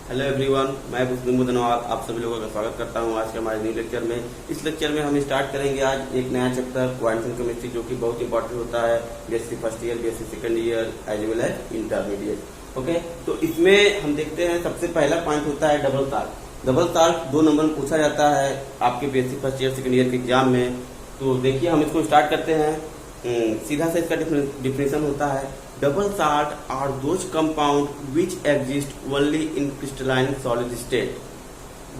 Hello everyone, मैं मुस्लिम मुदनवाल आप सभी लोगों का स्वागत करता हूं आज के हमारे न्यू लेक्चर में। इस लेक्चर में हम स्टार्ट करेंगे आज एक नया चैप्टर क्वांटम केमिस्ट्री, जो कि बहुत इंपॉर्टेंट होता है BSc first year, BSc second year as well as intermediate. Okay, तो इसमें हम देखते हैं सबसे पहला पॉइंट होता है double salt. Double salt 2 number में पूछा जाता है आपके BSc first year second year के एग्जाम में। तो देखिए हम इसको स्टार्ट करते हैं। सीधा से इसका डिफिनेशन होता है double salt are those compound which exist only in crystalline solid state.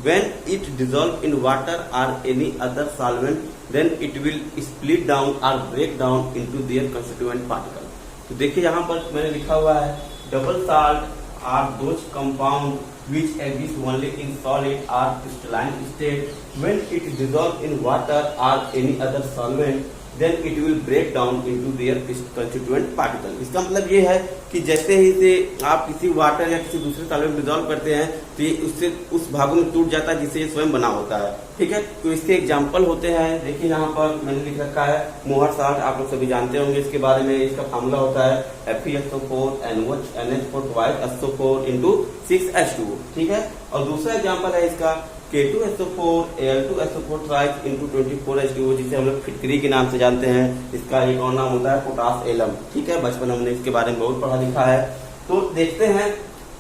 When it dissolve in water or any other solvent, then it will split down or break down into their constituent particle. तो देखिए यहाँ पर मैंने लिखा हुआ है double salt are those compound which exist only in solid or crystalline state. When it dissolve in water or any other solvent, then it will break down into their constituent particle. इसका मतलब ये है कि जैसे ही से आप किसी water या किसी दूसरे सॉल्वेंट में डिजोल्व करते हैं तो ये उससे उस भागों में टूट जाता है जिससे ये स्वयं बना होता है। ठीक है, तो इसके एग्जाम्पल होते हैं। देखिए यहाँ पर मैंने लिख रखा है मोहर साल्ट, आप लोग सभी जानते होंगे इसके बारे में। इसका फार्मूला होता है FeSO4 NH4 twice SO4 into 6H2O। ठीक है, और दूसरा एग्जाम्पल है इसका K2SO4 Al2SO4 thrice into 24H2O, जिसे हम लोग फिटकरी के नाम से जानते हैं। इसका एक और नाम होता है पोटास एलम। ठीक है, बचपन हमने इसके बारे में बहुत पढ़ा लिखा है। तो देखते हैं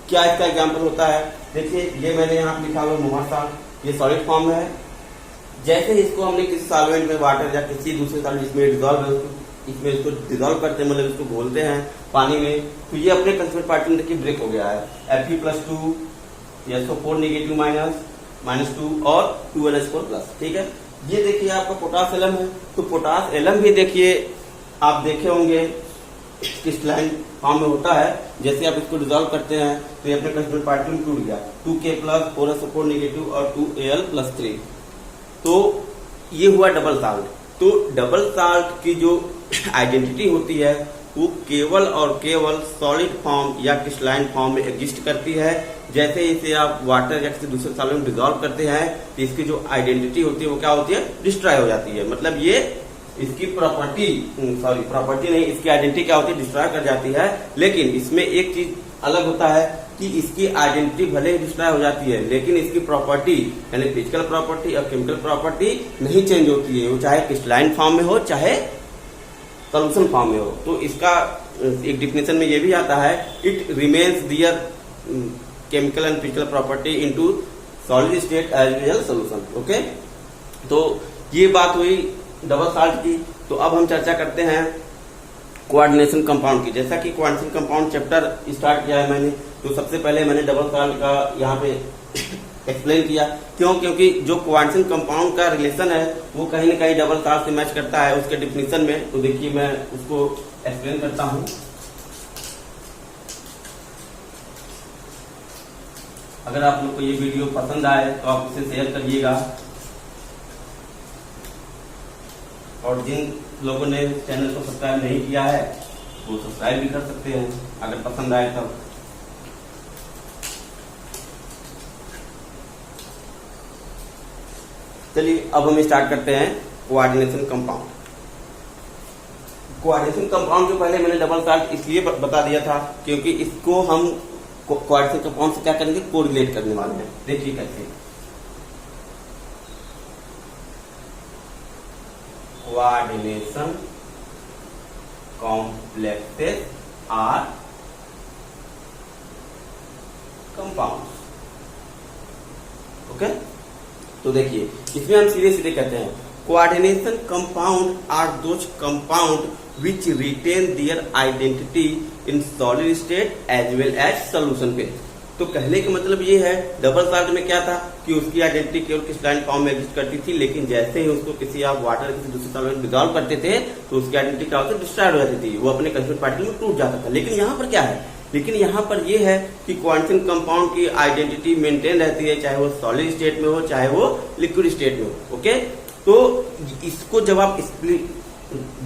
क्या इसका एग्जाम्पल होता है। देखिए ये मैंने यहाँ लिखा हुआ मोहर साल्ट, ये सॉलिड फॉर्म में है। जैसे इसको हमने किसी सॉल्वेंट में वाटर या किसी दूसरे सॉल्वेंट जिसमें डिजोल्व है इसमें इसको डिजोल्व करते हैं, मतलब इसको घोलते हैं पानी में, तो ये अपने कंस्टिट्यूएंट पार्टिकल में देखिए ब्रेक हो गया है। Fe+2 SO4 नेगेटिव -2 और 2NH4+। ठीक है, ये देखिए आपका पोटास एलम है। तो पोटास एलम भी देखिए आप देखे होंगे क्रिस्टलाइन फॉर्म में होता है। जैसे आप इसको डिजोल्व करते हैं तो ये अपने कंस्टिट्यूएंट पार्टिकल में टूट गया, 2K+ 4SO4 नेगेटिव और 2Al+3। तो ये हुआ डबल साल्ट। तो डबल साल्ट की जो आइडेंटिटी होती है वो केवल और केवल सॉलिड फॉर्म या क्रिस्टलाइन फॉर्म में एग्जिस्ट करती है। जैसे इसे आप वाटर या किसी दूसरे सॉल्वेंट में डिजोल्व करते हैं तो इसकी जो आइडेंटिटी होती है वो क्या होती है, डिस्ट्रॉय हो जाती है। मतलब ये इसकी प्रॉपर्टी नहीं, इसकी आइडेंटिटी क्या होती है, डिस्ट्रॉय कर जाती है। लेकिन इसमें एक चीज अलग होता है कि इसकी आइडेंटिटी भले ही डिस्ट्रॉय हो जाती है लेकिन इसकी प्रॉपर्टी यानी फिजिकल प्रॉपर्टी और केमिकल प्रॉपर्टी नहीं चेंज होती है, वो चाहे क्रिस्टलाइन फॉर्म में हो चाहे सॉल्यूशन फॉर्म में हो। तो इसका एक डिफिनेशन में ये भी आता है it remains their chemical and physical property into solid state as well solution. Okay, तो ये बात हुई डबल साल्ट की। तो अब हम चर्चा करते हैं कोऑर्डिनेशन कंपाउंड की। जैसा कि कोऑर्डिनेशन कंपाउंड चैप्टर स्टार्ट किया है मैंने, तो सबसे पहले मैंने डबल साल्ट का यहाँ पे एक्सप्लेन किया। क्यों? क्योंकि जो कोऑर्डिनेशन कंपाउंड का रिलेशन है वो कहीं न कहीं डबल साल्ट से मैच करता है उसके डिफिनेशन में। तो देखिए मैं उसको एक्सप्लेन करता हूं। अगर आप लोग को ये वीडियो पसंद आए तो आप उसे शेयर करिएगा, और जिन लोगों ने चैनल को सब्सक्राइब नहीं किया है वो सब्सक्राइब भी कर सकते हैं अगर पसंद आए तब। चलिए अब हम स्टार्ट करते हैं कोऑर्डिनेशन कंपाउंड। कोऑर्डिनेशन कंपाउंड जो पहले मैंने डबल साल्ट इसलिए बता दिया था क्योंकि इसको हम कोऑर्डिनेशन कंपाउंड से क्या करेंगे, कोरिलेट करने वाले हैं। देखिए कैसे coordination complexes are compound. Okay, तो देखिए इसमें हम सीधे सीधे कहते हैं coordination compound are those compound which retain their identity in solid state as well as solution phase. तो कहने का मतलब ये है डबल साल्ट में क्या था कि उसकी आइडेंटिटी केवल क्रिस्टलाइन फॉर्म में एग्जिस्ट करती थी, लेकिन जैसे ही उसको किसी आप वाटर किसी दूसरे सॉल्वेंट में डिसॉल्व करते थे तो उसकी आइडेंटिटी क्या होती है, डिस्ट्रॉय हो जाती थी, वो अपने कंस्टिट्यूएंट पार्टिकल में टूट जाता था। लेकिन यहाँ पर क्या है, लेकिन यहाँ पर यह है कि कोऑर्डिनेशन कंपाउंड की आइडेंटिटी मेंटेन रहती है, चाहे वो सॉलिड स्टेट में हो चाहे वो लिक्विड स्टेट में हो। ओके, तो इसको जब आप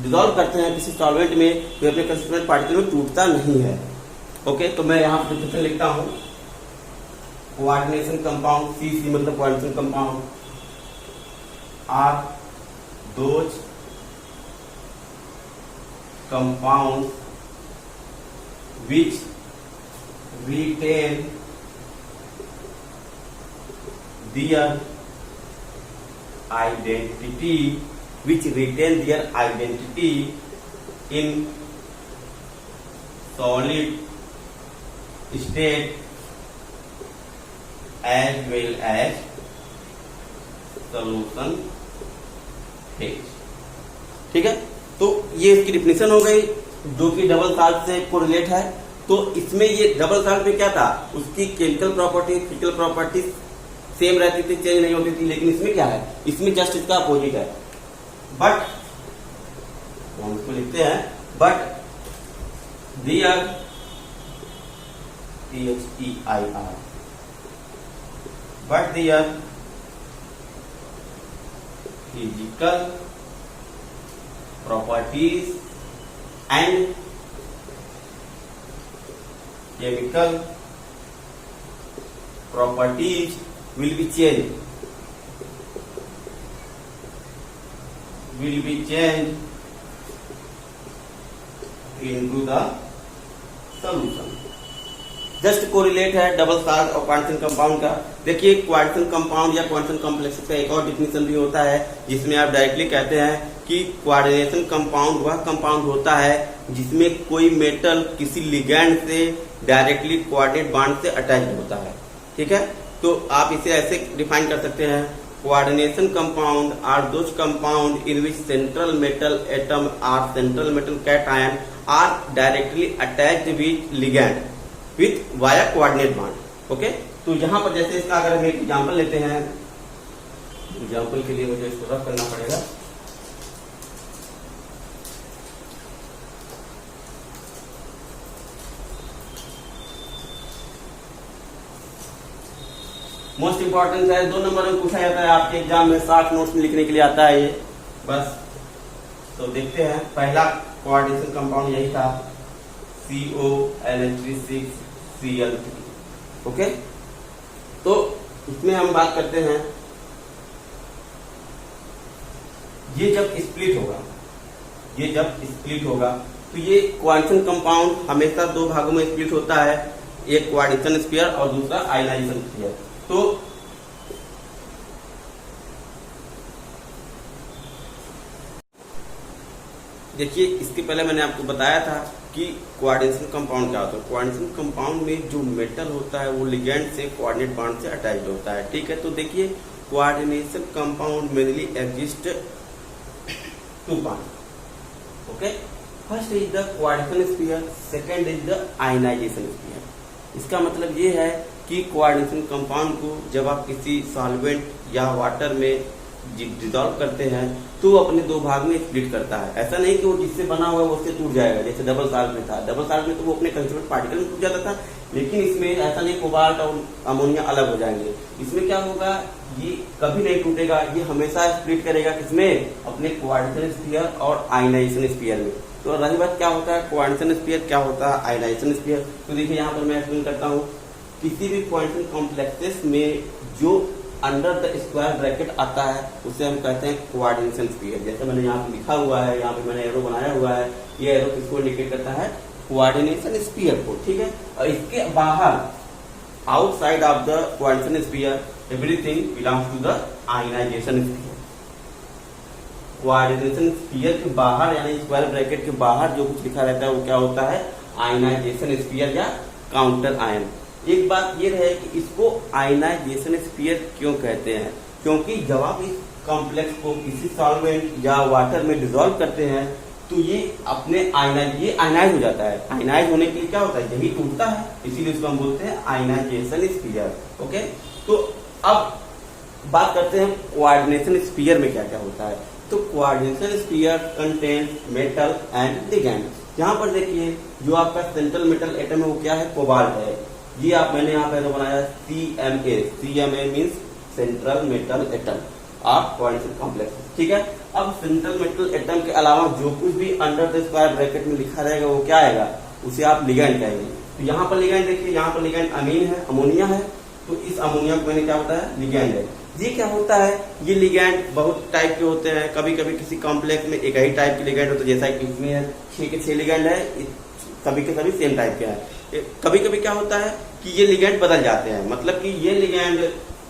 डिसॉल्व करते हैं किसी सॉल्वेंट में तो अपने कंस्टिट्यूएंट पार्टिकल में टूटता नहीं है। ओके, तो मैं यहाँ पर लिखता हूँ कोऑर्डिनेशन कंपाउंड, CC मतलब coordination compound are those compound which retain their identity, which retain their identity in solid state as well as solution phase। ठीक है, तो ये इसकी डिफिनेशन हो गई जो कि डबल साल्ट से कोरिलेट है। तो इसमें ये डबल साल्ट में क्या था, उसकी chemical property physical property same रहती थी, चेंज नहीं होती थी। लेकिन इसमें क्या है, इसमें जस्ट इसका अपोजिट है। बट हम इसको लिखते हैं but their THEIR but their physical properties and chemical properties will be changed into the solution। Just correlate है डबल साल्ट और क्वांटम कंपाउंड का। देखिए क्वांटम कंपाउंड या क्वांटम कॉम्प्लेक्स का एक और डिफिनेशन भी होता है जिसमें आप डायरेक्टली कहते हैं कि कोऑर्डिनेशन कंपाउंड वह कंपाउंड होता है जिसमें कोई मेटल किसी लिगैंड से डायरेक्टली कोऑर्डिनेट बॉन्ड से अटैच होता है। ठीक है, तो आप इसे ऐसे डिफाइन कर सकते हैं, coordination compound are those compound in which central metal atom or central metal cation are directly attached with ligand with via coordinate bond. Okay, तो यहां पर जैसे इसका अगर हम एक एग्जांपल लेते हैं, एग्जांपल के लिए मुझे इसको रफ करना पड़ेगा। मोस्ट इंपॉर्टेंट है, 2 नंबर में पूछा जाता है आपके एग्जाम में, 60 नोट्स में लिखने के लिए आता है ये बस। तो देखते हैं, पहला कोऑर्डिनेशन कंपाउंड यही था CONH3CCl3। ओके, तो इसमें हम बात करते हैं, ये जब स्प्लिट होगा तो ये क्वांटम कंपाउंड हमेशा 2 भागों में स्प्लिट होता है, एक कोऑर्डिनेशन स्फीयर और दूसरा आयनाइजेशन स्फीयर। तो देखिए इसके पहले मैंने आपको बताया था कि कोऑर्डिनेशन कंपाउंड क्या होता है। कोऑर्डिनेशन कंपाउंड में जो मेटल होता है वो लिगैंड से कोऑर्डिनेट बॉन्ड से अटैच्ड होता है। ठीक है, तो देखिए coordination compound mainly exist 2 part. Okay, first is the coordination sphere, second is the ionisation sphere. इसका मतलब ये है कि कोऑर्डिनेशन कंपाउंड को जब आप किसी सॉल्वेंट या वाटर में डिसॉल्व करते हैं तो अपने 2 भाग में स्प्लिट करता है। ऐसा नहीं कि वो जिससे बना हुआ है वो उससे टूट जाएगा, जैसे डबल साल्ट में था। डबल साल्ट में तो वो अपने कंस्टिट्यूएंट पार्टिकल में टूट जाता था, लेकिन इसमें ऐसा नहीं, कोबाल्ट और अमोनिया अलग हो जाएंगे। इसमें क्या होगा, ये कभी नहीं टूटेगा, ये हमेशा स्प्लिट करेगा किसमें, अपने कोऑर्डिनेशन स्फीयर और आयनाइजेशन स्फीयर में। तो रही बात क्या होता है कोऑर्डिनेशन स्फीयर, क्या होता है आयनाइजेशन स्फीयर। तो देखिए यहाँ पर मैं एक्सप्लेन करता हूँ, किसी भी क्वांटम कॉम्प्लेक्सेस में जो अंडर द स्क्वायर ब्रैकेट आता है उसे हम कहते हैं कोऑर्डिनेशन स्फीयर। जैसे मैंने यहाँ पे लिखा हुआ है, यहाँ पे मैंने एरो बनाया हुआ है, ये एरो किसको इंडिकेट करता है, कोऑर्डिनेशन स्फीयर को। ठीक है, और इसके बाहर outside of the coordination sphere everything belongs to the ionisation sphere. Coordination sphere के बाहर यानी स्क्वायर ब्रैकेट के बाहर जो कुछ लिखा रहता है वो क्या होता है, आयनाइजेशन स्फीयर या काउंटर आयन। एक बात ये रहे कि इसको आयनाइजेशन स्फीयर क्यों कहते हैं, क्योंकि जब आप इस कॉम्प्लेक्स को किसी सॉल्वेंट या वाटर में डिसॉल्व करते हैं तो ये अपने ये आयनाइज हो जाता है। आयनाइज होने के लिए क्या होता है, यही टूटता है, इसीलिए इसको हम बोलते हैं आयनाइजेशन स्फीयर। ओके, तो अब बात करते हैं कोऑर्डिनेशन स्फीयर में क्या क्या होता है। तो coordination sphere contains metal and ligand. यहाँ पर देखिए जो आपका सेंट्रल मेटल एटम है वो क्या है, कोबाल्ट है। ये आप मैंने यहाँ पे बनाया CMA means central metal atom of coordination complex. ठीक है, अब सेंट्रल मेटल एटम के अलावा जो कुछ भी अंडर द स्क्वायर ब्रैकेट में लिखा रहेगा वो क्या आएगा, उसे आप लिगैंड कहेंगे। तो यहाँ पर लिगैंड देखिए, यहाँ पर लिगैंड अमीन है, अमोनिया है, तो इस अमोनिया को मैंने क्या बताया, लिगैंड है। ये क्या होता है, ये लिगैंड बहुत टाइप के होते हैं। कभी कभी किसी कॉम्प्लेक्स में एक ही टाइप के लिगैंड होते हैं, जैसा कि इसमें 6 के 6 लिगैंड है, सभी के सभी सेम टाइप के हैं। कभी कभी क्या होता है कि ये लिगैंड बदल जाते हैं, मतलब कि ये लिगैंड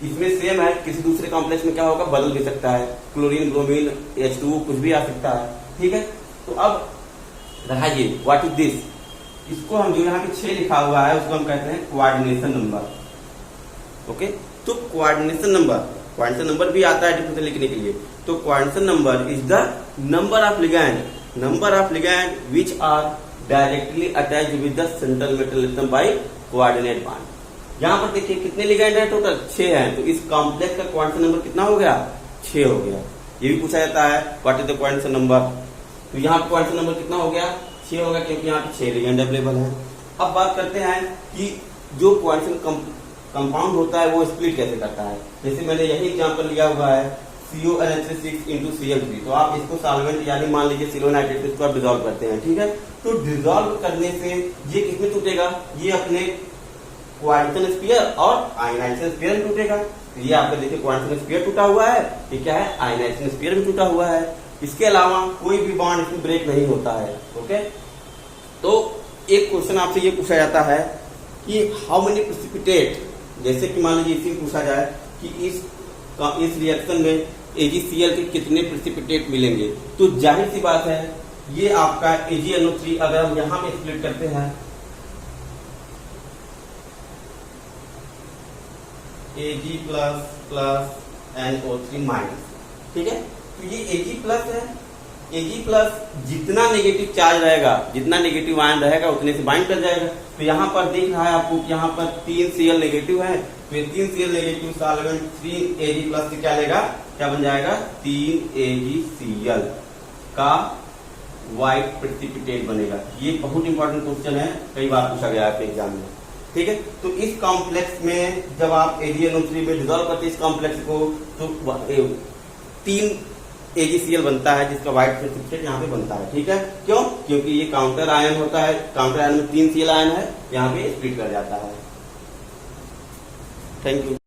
इसमें सेम है, किसी दूसरे कॉम्प्लेक्स में क्या होगा, बदल भी सकता है, क्लोरीन, ब्रोमीन, H2O कुछ भी आ सकता है। ठीक है, तो अब रहा ये व्हाट इज दिस, इसको हम जो यहाँ पे 6 लिखा हुआ है उसको हम कहते हैं कोऑर्डिनेशन नंबर। ओके, तो कोऑर्डिनेशन नंबर भी आता है डिफरेंशियल लिखने के लिए। तो coordination number is the number of ligand which are directly attached with the central metal atom by coordinate bond. यहाँ पर देखिए कितने लिगैंड है, टोटल 6 हैं, तो इस कॉम्प्लेक्स का कोऑर्डिनेशन नंबर कितना हो गया, 6 हो गया। ये भी पूछा जाता है what is the coordination number, तो यहाँ पर कोऑर्डिनेशन नंबर कितना हो गया, 6 हो गया, क्योंकि यहाँ पे 6 लिगैंड अवेलेबल है। अब बात करते हैं कि जो कोऑर्डिनेशन कंपाउंड होता है वो स्प्लिट कैसे करता है। जैसे मैंने यही एग्जांपल लिया हुआ है CONH6 into Cl3, तो आप इसको सॉल्वेंट यानी मान लीजिए सिल्वर नाइट्रेट, इसको आप डिजोल्व करते हैं। ठीक है, तो डिजोल्व करने से ये किसमें टूटेगा, ये अपने कोऑर्डिनेशन स्फीयर और आयनाइजेशन स्फीयर में टूटेगा। तो ये आपका देखिए कोऑर्डिनेशन स्फीयर टूटा हुआ है, ये क्या है, आयनाइजेशन स्फीयर में टूटा हुआ है। इसके अलावा कोई भी बॉन्ड इसमें ब्रेक नहीं होता है। ओके, तो एक क्वेश्चन आपसे ये पूछा जाता है कि हाउ मेनी प्रेसिपिटेट, जैसे कि मान लीजिए इसी पूछा जाए कि इस रिएक्शन में AgCl के कितने प्रेसिपिटेट मिलेंगे, तो जाहिर सी बात है ये आपका AgNO3 अगर हम यहां पे स्प्लिट करते हैं, Ag प्लस NO3 माइनस, ठीक है, तो ये Ag प्लस है, Ag प्लस जितना नेगेटिव चार्ज रहेगा, जितना नेगेटिव आयन रहेगा उतने से बाइंड कर जाएगा। तो यहाँ पर देख रहा है आपको कि यहाँ पर 3Cl नेगेटिव है, तो ये 3Cl negative solvent 3Ag plus से क्या लेगा, क्या बन जाएगा, 3AgCl का व्हाइट प्रेसिपिटेट बनेगा। ये बहुत इंपॉर्टेंट क्वेश्चन है, कई बार पूछा गया है एग्जाम में। ठीक है, तो इस कॉम्प्लेक्स में जब आप AgNO3 में डिजोल्व करते हैं इस कॉम्प्लेक्स को, तो 3 AgCl बनता है, जिसका व्हाइट प्रेसिपिटेट यहाँ पे बनता है। ठीक है, क्यों, क्योंकि ये काउंटर आयन होता है, काउंटर आयन में 3Cl आयन है, यहाँ पे स्प्लिट कर जाता है। Thank you.